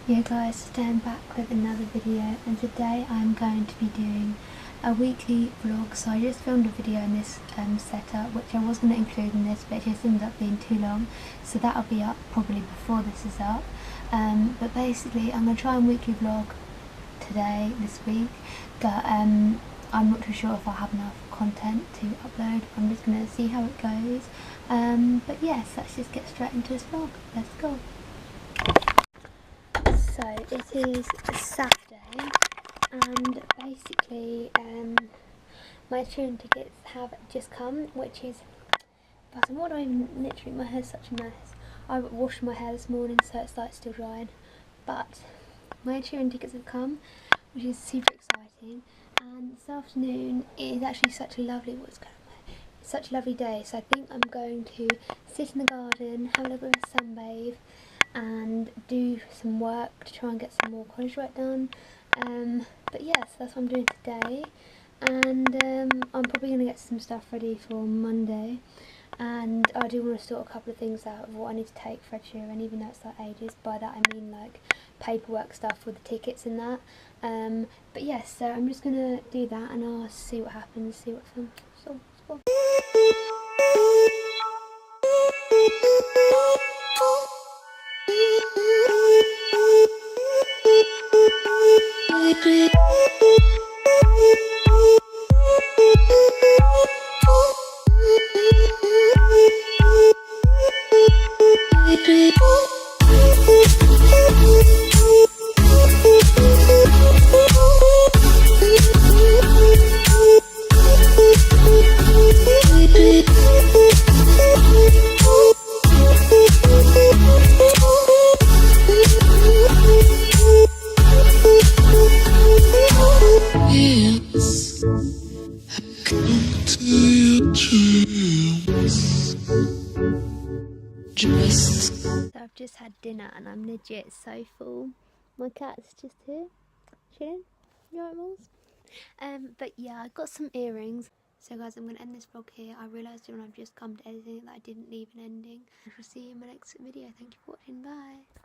Yeah guys, stand back with another video, and today I'm going to be doing a weekly vlog. So I just filmed a video in this setup, which I was going to include in this, but it just ended up being too long, so that'll be up probably before this is up. But basically I'm going to try and weekly vlog today, this week, but I'm not too sure if I'll have enough content to upload. I'm just going to see how it goes. But yes, let's just get straight into this vlog. Let's go. So it is Saturday, and basically my Sheeran tickets have just come, which is awesome. What do I even, literally my hair's such a mess. I washed my hair this morning, so it's like still drying, but my Sheeran tickets have come, which is super exciting. And this afternoon is actually such a lovely, such a lovely day, so I think I'm going to sit in the garden, have a little bit of a sunbathe and do some work to try and get some more college work done. But yes, that's what I'm doing today, and I'm probably going to get some stuff ready for Monday, and I do want to sort a couple of things out of what I need to take for Ed Sheeran, even though it's like ages. By that I mean like paperwork stuff with the tickets and that. But yes, so I'm just going to do that and I'll see what happens, see what's on. So, So I've just had dinner and I'm legit so full. My cat's just here, chilling. You alright, Moles? But yeah, I got some earrings. So guys, I'm going to end this vlog here. I realised when I've just come to editing it that I didn't leave an ending. I shall see you in my next video. Thank you for watching. Bye.